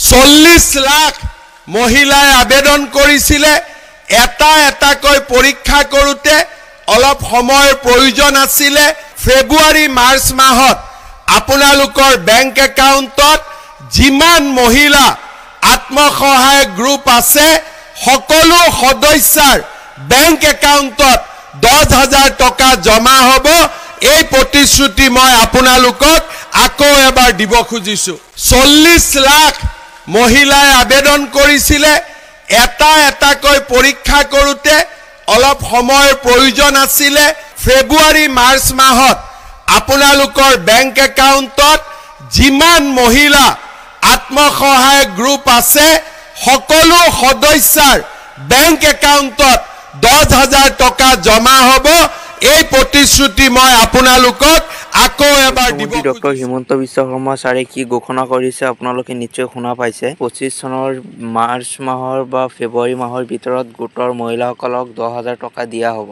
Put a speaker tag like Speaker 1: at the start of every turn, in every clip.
Speaker 1: 40 লাখ মহিলাই আবেদন কৰিছিলে এটা এটাকৈ পৰীক্ষা কৰোতে অলপ সময়ৰ প্ৰয়োজন আছিলে ফেব্ৰুৱাৰী মাৰ্চ মাহত আপোনালোকৰ বেংক একাউণ্টত যিমান মহিলা আত্মসহায়ক গ্ৰুপ আছে সকলো সদস্যাৰ বেংক একাউণ্টত 10,000 টকা জমা হ'ব এই প্ৰতিশ্ৰুতি মই আপোনালোকক আকৌ এবাৰ দিব খুজিছো 40 লাখ মহিলাই আবেদন কৰিছিলে এটা এটাকৈ পৰীক্ষা কৰোতে অলপ সময়ৰ প্ৰয়োজন আছিলে ফেব্ৰুৱাৰী মাৰ্চ মাহত আপোনালোকৰ বেংক একাউণ্টত যিমান মহিলা আত্মসহায়ক গ্ৰুপ আছে সকলো সদস্যাৰ বেংক একাউণ্টত 10,000 টকা জমা হ'ব এই প্ৰতিশ্ৰুতি মই আপোনালোকক আকৌ এবাৰ দিব
Speaker 2: ডক্টৰ হিমন্ত বিশ্ব শৰ্মা ছাৰে কি ঘোষণা কৰিছে আপোনালোকে নিশ্চয় শুনা পাইছে 25 চনৰ মাৰ্চ মাহৰ বা ফেব্ৰুৱাৰী মাহৰ ভিতৰত গোটৰ মহিলাসকলক 10,000 টকা দিয়া হ'ব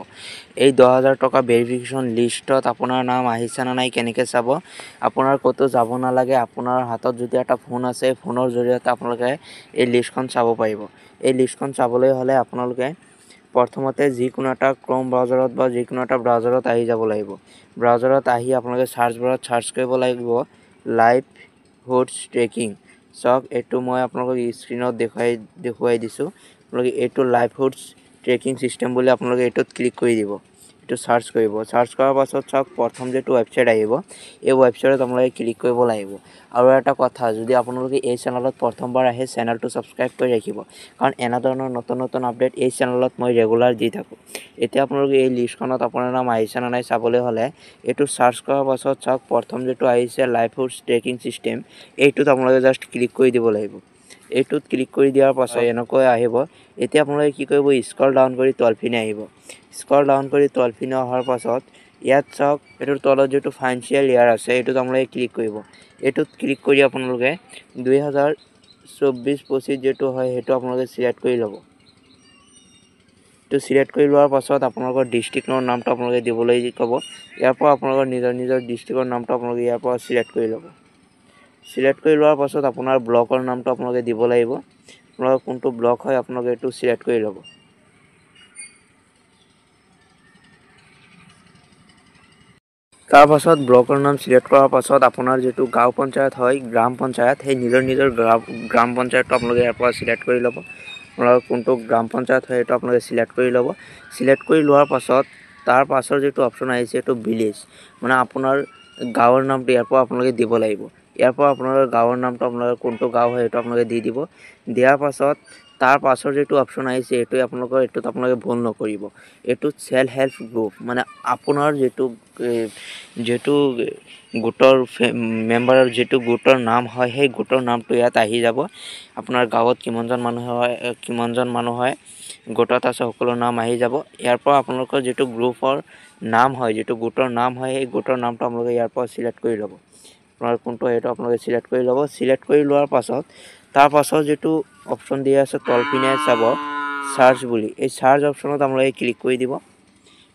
Speaker 2: এই 10,000 টকা ভেৰিফিকেশ্যন লিষ্টত আপোনাৰ নাম আহিছে না নাই কেনেকৈ চাব আপোনাৰ ক'তো যাব নালাগে আপোনাৰ হাতত যদি এটা ফোন আছে ফোনৰ জৰিয়তে আপোনালোকে এই লিষ্টখন চাব পাৰিব এই লিষ্টখন চাবলৈ হ'লে আপোনালোকে প্ৰথমতে যিকোনো এটা ক্ৰম ব্ৰাউজাৰত বা যিকোনো এটা ব্ৰাউজাৰত আহি যাব লাগিব ব্ৰাউজাৰত আহি আপোনালোকে সাৰ্চ বাৰত সাৰ্চ কৰিব লাগিব লাইভহুডছ ট্ৰেকিং সক এটো মই আপোনালোকক স্ক্ৰিনত দেখুৱাই দিছো আপোনালোকে এটো লাইভহুডছ ট্ৰেকিং সিস্টেম বুলি আপোনালোকে এটোত ক্লিক কৰি দিব এটো সাৰ্চ কৰিব সাৰ্চ কৰাৰ পাছত সক প্ৰথম যেটো ওয়েবসাইট আহিব এই ওয়েবসাইটত আপোনালোকে ক্লিক কৰিব লাগিব আৰু এটা কথা যদি আপোনালোকে এই চেনেলত প্ৰথমবাৰ আহে চেনেলটো সাবস্ক্ৰাইব কৰি ৰাখিব কাৰণ এনা ধৰণৰ নতুন নতুন আপডেট এই চেনেলত মই ৰেগুলাৰ দি থাকো এতিয়া আপোনালোকে এই লিষ্টখনত আপোনাৰ নাম আহিছে না নাই চাবলৈ হলে এটো সাৰ্চ কৰাৰ পাছত সক প্ৰথম যেটো আহিছে লাইভহুডছ ট্ৰেকিং সিস্টেম এইটোত আপোনালোকে জাস্ট ক্লিক কৰি দিব লাগিব এইটোত ক্লিক কৰি দিয়াৰ পাছত এনেকৈ আহিব এতিয়া আপোনালোকে কি কৰিব স্ক্ৰল ডাউন কৰি তলপিনে আহিব স্ক্ৰল ডাউন কৰি তলপিনে অহাৰ পাছত ইয়াত সক এটোৰ তলত যেটো ফাইনান্সিয়াল ইয়াৰ আছে এটোত আপোনালোকে ক্লিক কৰিব এটোত ক্লিক কৰি আপোনালোকে 2024-25 যেটো হয় হেটো আপোনালোকে সিলেক্ট কৰি ল'ব তো সিলেক্ট কৰি লোৱাৰ পাছত আপোনালোকৰ ডিস্ট্ৰিক্টৰ নামটো আপোনালোকে দিবলৈ ক'ব ইয়াৰ পৰা আপোনালোকৰ নিজৰ ডিস্ট্ৰিক্টৰ নামটো আপোনালোকে ইয়াৰ পৰা সিলেক্ট কৰি ল'ব সিলেক্ট কৰি লোৱাৰ পাছত আপোনাৰ ব্লকৰ নামটো আপোনালোকে দিব লাগিব আপোনালোকৰ কোনটো ব্লক হয় আপোনালোকে এটো সিলেক্ট কৰি ল'ব তাৰ পাছত ব্লকৰ নাম সিলেক্ট কৰাৰ পাছত আপোনাৰ যেটো গাঁও পঞ্চায়ত হয় গ্ৰাম পঞ্চায়ত সেই নিজৰ গ্ৰাম পঞ্চায়তটো আপোনালোকে ইয়াৰ পৰা সিলেক্ট কৰি ল'ব আপোনালোকৰ কোনটো গ্ৰাম পঞ্চায়ত হয় এটো আপোনালোকে সিলেক্ট কৰি ল'ব সিলেক্ট কৰি লোৱাৰ পাছত তাৰ পাছৰ যেটো অপচন আহিছে এটো ভিলেজ মানে আপোনাৰ গাঁৱৰ নামটো ইয়াৰ পৰা আপোনালোকে দিব লাগিব ইয়াৰ পৰা আপোনাৰ গাঁৱৰ নামটো আপোনালোকৰ কোনটো গাঁও হয় এটো আপোনালোকে দি দিব দিয়াৰ পাছত তাৰ পাছৰ যেটো অপচন আহিছে এটো আপোনালোকৰ এটোত আপোনালোকে ভুল নকৰিব এটো সেল্ফ হেল্প গ্ৰুপ মানে আপোনাৰ যেটো গোটৰ মেম্বাৰৰ যেটো গোটৰ নাম হয় সেই গোটৰ নামটো ইয়াত আহি যাব আপোনাৰ গাঁৱত কিমানজন মানুহ হয় গোটত আছে সকলো নাম আহি যাব ইয়াৰ পৰা আপোনালোকৰ যেটো গ্ৰুপৰ নাম হয় যেটো গোটৰ নাম হয় এই গোটৰ নামটো আপোনালোকে ইয়াৰ পৰা সিলেক্ট কৰি ল'ব আপোনাৰ কোনটো এটো আপোনালোকে সিলেক্ট কৰি ল'ব সিলেক্ট কৰি লোৱাৰ পাছত তাৰ পাছত যেটো অপচন দিয়া আছে তলপিনে চাব সাৰ্চ বুলি এই সাৰ্চ অপচনত আপোনালোকে ক্লিক কৰি দিব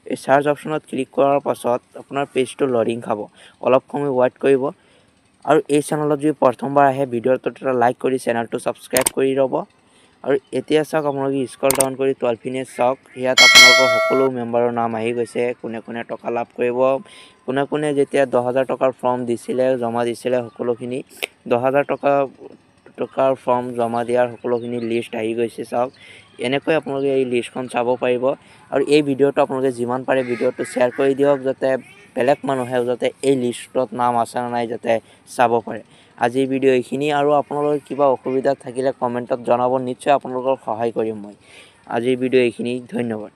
Speaker 2: এই সাৰ্চ অপচনত ক্লিক কৰাৰ পাছত আপোনাৰ পেজটো লোডিং খাব অলপ সময় ওয়েট কৰিব আৰু এই চেনেলত যদি প্ৰথমবাৰ আহে ভিডিওটো এটা লাইক কৰি চেনেলটো সাবস্ক্ৰাইব কৰি ৰব আৰু এতিয়া সক আপোনালোকে স্ক্ৰল ডাউন কৰি তলপিনে সক ইয়াত আপোনালোকৰ সকলো মেম্বাৰৰ নাম আহি গৈছে কোনে টকা লাভ কৰিব কোনে যেতিয়া 10,000 টকাৰ ফৰ্ম দিছিলে জমা দিছিলে সকলোখিনি 10,000 টকাৰ ফৰ্ম জমা দিয়াৰ সকলোখিনি লিষ্ট আহি গৈছে সক এনেকৈ আপোনালোকে এই লিষ্টখন চাব পাৰিব আৰু এই ভিডিওটো আপোনালোকে যিমান পাৰে ভিডিওটো শেয়াৰ কৰি দিয়ক যাতে বেলেগ মানুহে যাতে এই লিষ্টত নাম আছে না নাই যাতে চাব পাৰে আজি ভিডিও এইখিনি আৰু আপোনালোকৰ কিবা অসুবিধা থাকিলে কমেন্টত জনাব নিশ্চয় আপোনালোকৰ সহায় কৰিম মই আজি ভিডিও এইখিনি ধন্যবাদ